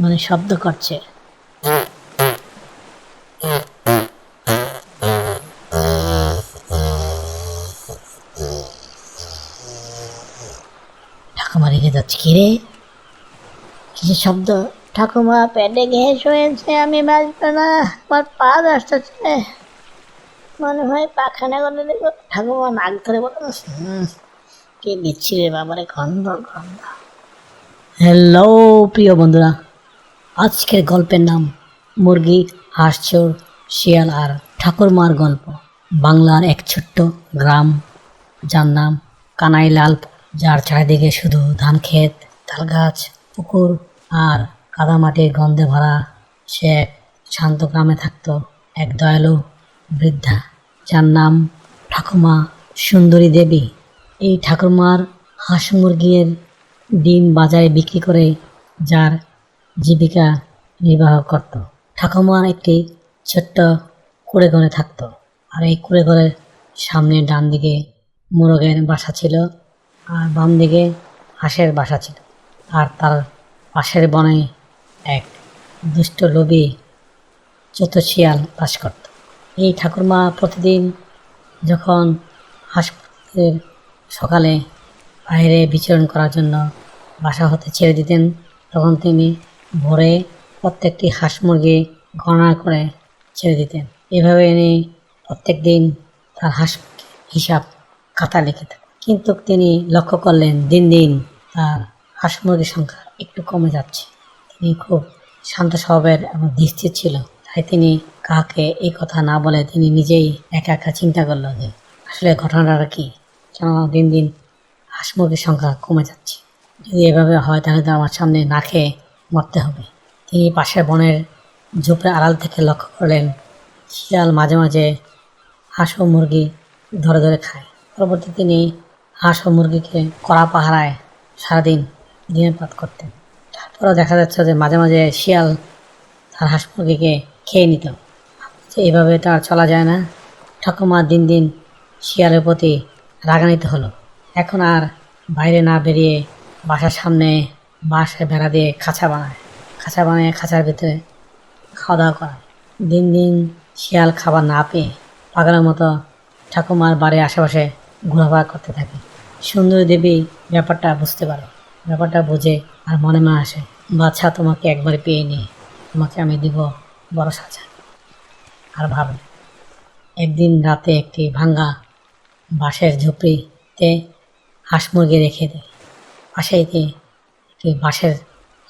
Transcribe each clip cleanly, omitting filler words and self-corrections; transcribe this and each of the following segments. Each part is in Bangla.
মানে শব্দ করছে। ঠাকুমা রেগে যাচ্ছে, কিরে কিসের শব্দ? ঠাকুমা পেটে গ্যাস হয়েছে, আমি বাঁচবো না, আমার পা আসতেছে, মনে হয় পাখানা করে দেবো। ঠাকুমা নাক ধরে বলো, কি দিচ্ছি রে বাবারে, গন্ধ গন্ধ। হ্যালো প্রিয় বন্ধুরা, আজকের গল্পের নাম মুরগি, হাঁসচোর, শিয়াল আর ঠাকুরমার গল্প। বাংলার এক ছোট্ট গ্রাম, যার নাম কানাইলালপুর, যার চারিদিকে শুধু ধান ক্ষেত, তাল গাছ, পুকুর আর কাদামাটির গন্ধে ভরা সে এক শান্ত গ্রামে থাকতো এক দয়ালু বৃদ্ধা, যার নাম ঠাকুমা সুন্দরী দেবী। এই ঠাকুরমার হাঁস মুরগির ডিম বাজারে বিক্রি করে যার জীবিকা নির্বাহ করত। ঠাকুমার একটি ছোট্ট কুড়ে ঘরে থাকতো, আর এই কুড়ে ঘরের সামনে ডান দিকে মোরগের বাসা ছিল, আর বাম দিকে হাঁসের বাসা ছিল। আর তার পাশের বনে এক দুষ্ট লোভী চতুর শিয়াল বাস করত। এই ঠাকুরমা প্রতিদিন যখন হাঁসদের সকালে বাইরে বিচরণ করার জন্য বাসা হতে ছেড়ে দিতেন, তখন তিনি ভোরে প্রত্যেকটি হাঁস মুরগি গণনা করে ছেড়ে দিতেন। এভাবে এনে প্রত্যেক দিন তার হাঁস হিসাব খাতা লিখে থাকেন। কিন্তু তিনি লক্ষ্য করলেন দিন দিন তার হাঁস মুরগির সংখ্যা একটু কমে যাচ্ছে। তিনি খুব শান্ত স্বভাবের এবং স্থির ছিল, তাই তিনি কাকে এই কথা না বলে তিনি নিজেই একা একা চিন্তা করলো যে আসলে ঘটনাটা কি, কেন দিন দিন হাঁস মুরগির সংখ্যা কমে যাচ্ছে। যদি এভাবে হয় তাহলে তো আমার সামনে না খেয়ে মরতে হবে। তিনি পাশের বনের ঝোপের আড়াল থেকে লক্ষ্য করলেন শিয়াল মাঝে মাঝে হাঁস ও মুরগি ধরে ধরে খায়। পরবর্তী তিনি হাঁস ও মুরগিকে কড়া পাহারায় সারাদিন দিনপাত করতেন। তারপরও দেখা যাচ্ছে যে মাঝে মাঝে শিয়াল তার হাঁস মুরগিকে খেয়ে নিত। এইভাবে তার চলা যায় না। ঠাকুমা দিন দিন শিয়ালের প্রতি রাগান্বিত হলো। এখন আর বাইরে না বেরিয়ে বাসার সামনে বাঁশের বেড়া দিয়ে খাঁচা বানায়, খাঁচা বানিয়ে খাঁচার ভিতরে খাওয়া দাওয়া করায়। দিন দিন শিয়াল খাবার না পেয়ে পাগলের মতো ঠাকুমার বাড়ির আশেপাশে ঘোরাফেরা করতে থাকে। সুন্দরী দেবী ব্যাপারটা বুঝতে পারে, ব্যাপারটা বুঝে আর মনে মনে আসে, বাচ্চা তোমাকে একবার পেয়ে নিয়ে তোমাকে আমি দিব বড় সাজা। আর ভাবে একদিন রাতে একটি ভাঙ্গা বাঁশের ঝুপড়িতে হাঁস মুরগি রেখে দেয়। পাশেই একটি বাঁশের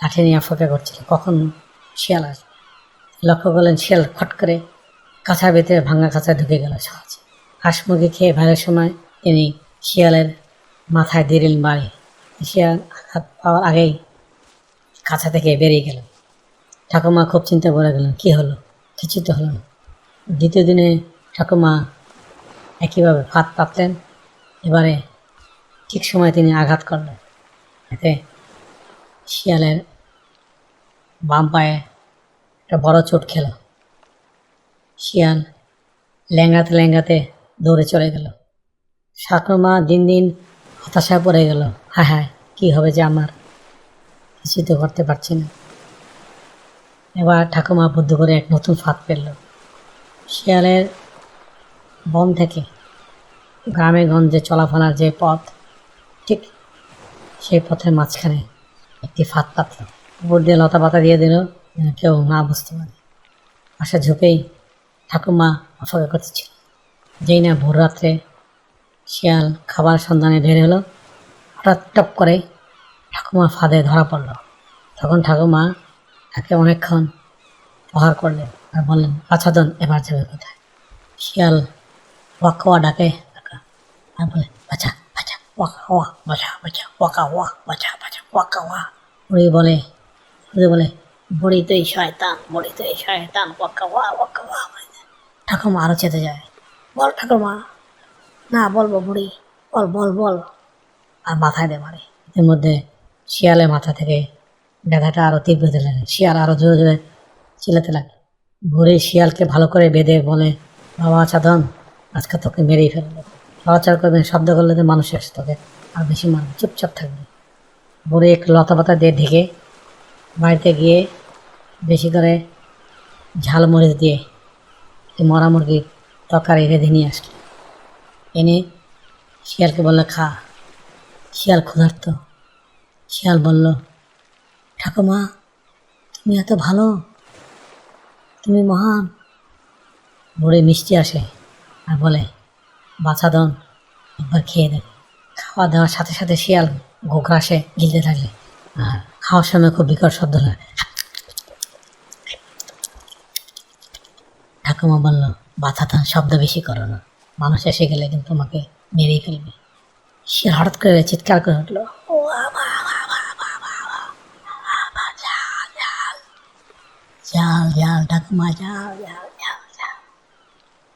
লাঠি নিয়ে অপেক্ষা করছিল কখন শিয়াল আসবে। লক্ষ্য করলেন শিয়াল খট করে কাছার ভেতরে ভাঙ্গা কাছায় ঢুকে গেল সহজে। হাঁস মুরগি খেয়ে ভাইয়ের সময় তিনি শিয়ালের মাথায় দিলেন বাড়ি। শিয়াল আঘাত পাওয়ার আগেই কাছা থেকে বেরিয়ে গেল। ঠাকুমা খুব চিন্তা করে গেলেন, কি হলো, কিছু তো হলো না। দ্বিতীয় দিনে ঠাকুমা একইভাবে ফাঁদ পাতলেন। এবারে ঠিক সময় তিনি আঘাত করলেন, এতে শিয়ালের বাম পায়ে একটা বড় চোট খেল। শিয়াল ল্যাংড়াতে ল্যাংড়াতে দৌড়ে চলে গেল। ঠাকুমা দিন দিন হতাশায় পড়ে গেল, হায় হায় কী হবে যে আমার, কিছু তো করতে পারছি না। এবার ঠাকুমা বুদ্ধি করে এক নতুন ফাঁদ ফেলল। শিয়ালের বন থেকে গ্রামে গঞ্জে চলাফেরার যে পথ, ঠিক সেই পথের মাঝখানে একটি ফাঁদ পাতল। উপর দিয়ে লতা পাতা দিয়ে দিল যেন কেউ না বুঝতে পারে। পাশে ঝুঁকেই ঠাকুমা অপেক্ষা করতেছিল। যেই না ভোর রাত্রে শিয়াল খাবার সন্ধানে বের হলো, হঠাৎ টপ করে ঠাকুমা ফাঁদে ধরা পড়ল। তখন ঠাকুমা তাকে অনেকক্ষণ প্রহার করলেন আর বললেন, বাছাধন এবার যাবে কোথায়? শিয়াল ওয়াকা ওয়া ডাকে আর বলে, বাছা বাছা ওয়াকা ওয়া, বাছা বাছা ওয়াকা ওয়া, বাছা বাছা ওয়াকা ওয়া। বুড়ি বলে বুড়ি তুই শয়তান, বুড়ি তুই শয়তান, ওয়াকা ওয়া ওয়াকা ওয়া। ঠাকুমা আরও চেতে যায়, বল ঠাকুমা, না বলবো বুড়ি, বল বল বল, আর মাথায় দে মারে। এর মধ্যে শিয়ালের মাথা থেকে ব্যথাটা আরও তীব্র হতে লাগে। শিয়াল আরও জোরে জোরে চিল্লাতে লাগে। বুড়ি শিয়ালকে ভালো করে বেঁধে বলে, বাবা চাঁদন, আজকে তোকে মেরেই ফেলবো, লড়াচড়া করবে, শব্দ করলে তো মানুষ এসে তোকে আর বেশি মারবে, চুপচাপ থাকবে। বুড়ি এক লতা পাতা দিয়ে ঢেকে বাড়িতে গিয়ে বেশি করে ঝাল মরিচ দিয়ে একটি মরা মুরগির তরকারি রেঁধে নিয়ে আসলো। এনে শিয়ালকে বলল, খা। শিয়াল ক্ষুধার্ত। শিয়াল বলল, ঠাকুমা, তুমি এত ভালো, তুমি মহান। বুড়ি মিষ্টি আসে আর বলে, বাছাধন, একবার খেয়ে দেবে। খাওয়া দাওয়ার সাথে সাথে শিয়াল গোগ্রাসে গিলতে থাকলে, আর খাওয়ার সময় খুব বিকট শব্দ হয়। ঠাকুমা বলল, বাছাধন, শব্দ বেশি করো না, মানুষ এসে গেলে কিন্তু তোমাকে মেরেই ফেলবে। শিয়াল হঠাৎ করে চিৎকার করে উঠলো, ও বাবা, জাল জাল ঠাকুমা, জাল জাল জাল জাল।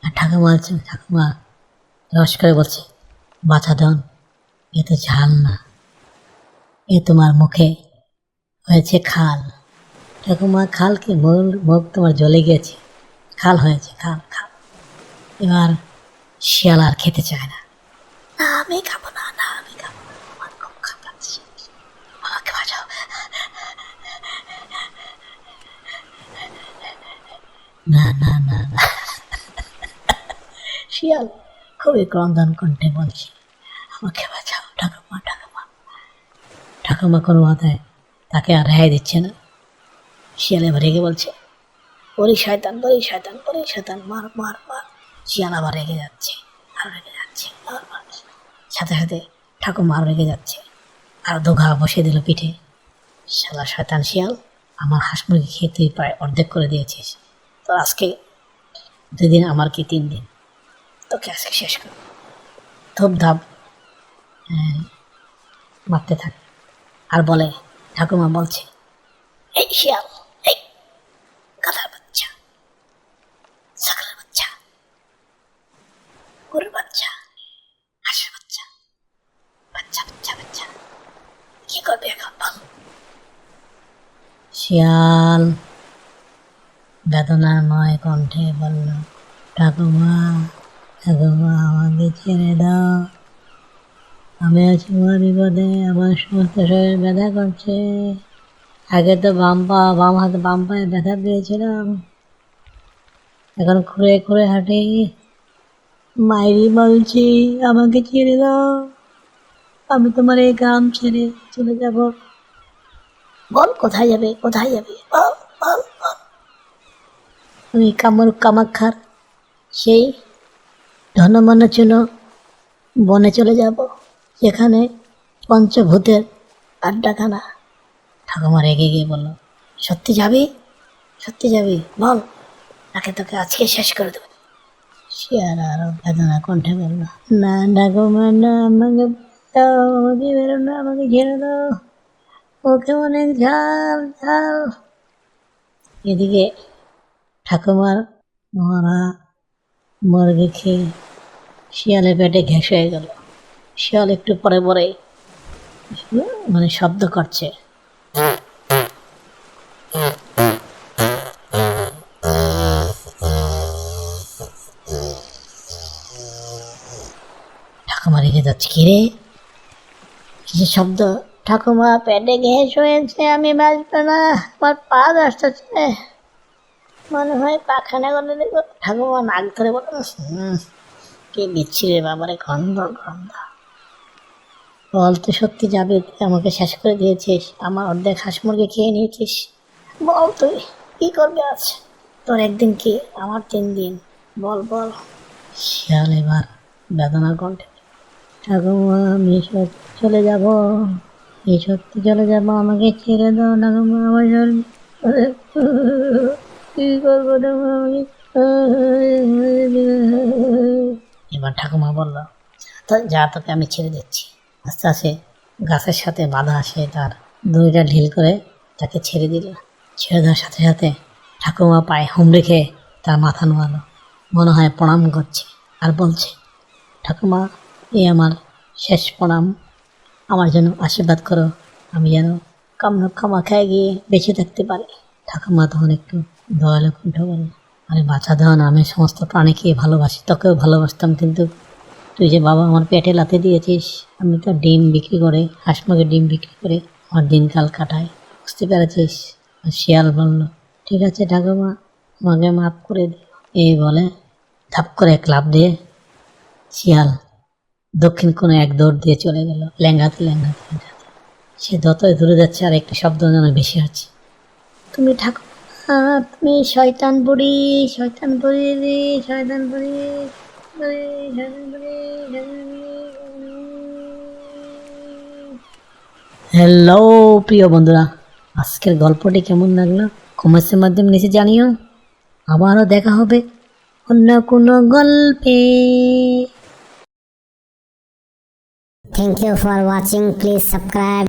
আর ঠাকুমা রস করে বলছে, বাছাধন, এ তো ঝাল না, এ তোমার মুখে হয়েছে খাল। ঠাকুমা, খাল কি? মুখ তোমার জ্বলে গেছে, খাল হয়েছে, খাল খাল। এবার শিয়াল আর খেতে চায় না। না, আমি খাবো না, না আমি খাবো না, আমার খুব খারাপ লাগছে, আমাকে বাঁচাও। না না না না, শিয়াল খুবই ক্রন্দন কণ্ঠে বলছে, আমাকে বাঁচাও ঠাকুমা, ঠাকুমা। ঠাকুমা কোনো মাথায় তাকে আর রেহাই দিচ্ছে না। শিয়াল এবার রেগে বলছে, বলি শয়তান, বলি শয়তান, বলি শয়তান, মার মার মার। শিয়াল আবার রেগে যাচ্ছে, আর রেগে যাচ্ছে, সাথে সাথে ঠাকুমা আর রেগে যাচ্ছে, আর দোঘা বসিয়ে দিল পিঠে। শালা শয়তান শিয়াল, আমার হাঁস মুরগি খেয়ে তুই প্রায় অর্ধেক করে দিয়েছিস, তো আজকে 2 দিন, আমার কি 3 দিন, তোকে আজকে শেষ করব। ধূপ ধাপ মারতে থাকে আর বলে, ঠাকুমা বলছে, এই শিয়াল, এই গাধার বাচ্চা, ছাগলের বাচ্চা, গরুর বাচ্চা, হাঁসের বাচ্চা, বাচ্চা বাচ্চা বাচ্চা, কি করবে এখন বল? শিয়াল বেদনাময় কণ্ঠে বলল, ঠাকুমা, ঠাকুমা, আমাকে ছেড়ে দাও, আমি আছি বিপদে, আমার সমস্ত শরীর ব্যথা করছে। আগে তো বাম পায়ে ব্যথা পেয়েছিলাম, এখন খুঁড়ে খুঁড়ে হাঁটি, মাইরি বলছি, আমাকে ছেড়ে দাও, আমি তোমার এই গ্রাম ছেড়ে চলে যাব। বল, কোথায় যাবে, কোথায় যাবে, বল বল বল। আমি কামাখ্যার সেই ধনমনচূর্ণ বনে চলে যাব, যেখানে পঞ্চভূতের আড্ডাখানা। ঠাকুমা রেগে গিয়ে বলল, সত্যি যাবি, সত্যি যাবি, বল, নাকি তোকে আজকে শেষ করে দেবে। শিয়াল আরো বেদনা কণ্ঠে বলল, না ঠাকুমা, না, আমাকে আমাকে বেরো না, আমাকে ছেড়ে দাও, ওকে অনেক ঝাল ঝাল। এদিকে ঠাকুমার মরা মুরগি খেয়ে শিয়ালের পেটে ঘ্যাস হয়ে গেল। শিয়াল একটু পরে পরে শব্দ করছে। ঠাকুমা রেখে যাচ্ছে, কিরে কিছু শব্দ? ঠাকুমা, পেটে গ্যাস হয়েছে, আমি বাঁচবো না, আমার পা আসতেছে, মনে হয় পাখানা করে দেবো। ঠাকুমা নাক ধরে বলো, কি বিচ্ছিরে বাবারে, গন্ধ গন্ধ। বল, তুই সত্যি যাবি? তুই আমাকে শেষ করে দিয়েছিস, আমার অর্ধেক হাঁস মুরগি খেয়ে নিয়েছিস, বল তুই কি করবি আজ? তোর 1 দিন কি, আমার 3 দিন, বল বল। শিয়াল এবার বেদনার কণ্ঠে, ঠাকুমা, আমি সত্যি চলে যাব, এই সত্যি চলে যাব, আমাকে ছেড়ে দাও ঠাকুমা, আমার কি করবো এবার ঠাকুমা বলল, যা, তোকে আমি ছেড়ে দিচ্ছি। আস্তে আস্তে গাছের সাথে বাঁধা আসে, তার দড়িটা ঢিল করে তাকে ছেড়ে দিল। ছেড়ে দেওয়ার সাথে সাথে ঠাকুমা পায়ে হুমড়ে খেয়ে তার মাথা নোয়ালো, মনে হয় প্রণাম করছে, আর বলছে, ঠাকুমা, এই আমার শেষ প্রণাম, আমার জন্য আশীর্বাদ করো, আমি যেন ক্ষমা খেয়ে গিয়ে বেঁচে থাকতে পারি। ঠাকুমা তখন একটু দয়ালু কণ্ঠ বলল, আরে বাছা ধন, আমি সমস্ত প্রাণীকে ভালোবাসি, তোকেও ভালোবাসতাম, কিন্তু তুই যে বাবা আমার পেটে লাথি দিয়েছিস, আমি তো ডিম বিক্রি করে, হাঁস মুরগির ডিম বিক্রি করে আমার দিনকাল কাটাই, বুঝতে পেরেছিস? শিয়াল বলল, ঠিক আছে ঠাকুমা, আমাকে মাফ করে দিও। এই বলে ধাপ করে এক লাফ দিয়ে শিয়াল দক্ষিণ কোণে এক দৌড় দিয়ে চলে গেল, ল্যাঙ্গাতে ল্যাঙ্গাতে ল্যাঙ্গাতে। সে যতই দূরে যাচ্ছে আর একটু শব্দ যেন বেশি হচ্ছে। তুমি ঠাকুমা, তুমি শয়তান বুড়ি, শয়তান বুড়ি রে, শয়তান বুড়ি, শয়তান বুড়ি, হ্যালো প্রিয় বন্ধুরা, আজকের গল্পটি কেমন লাগলো কমেন্টসের মাধ্যমে নিচে জানিও। আবারও দেখা হবে অন্য কোনো গল্পে। Thank you for watching. Please subscribe.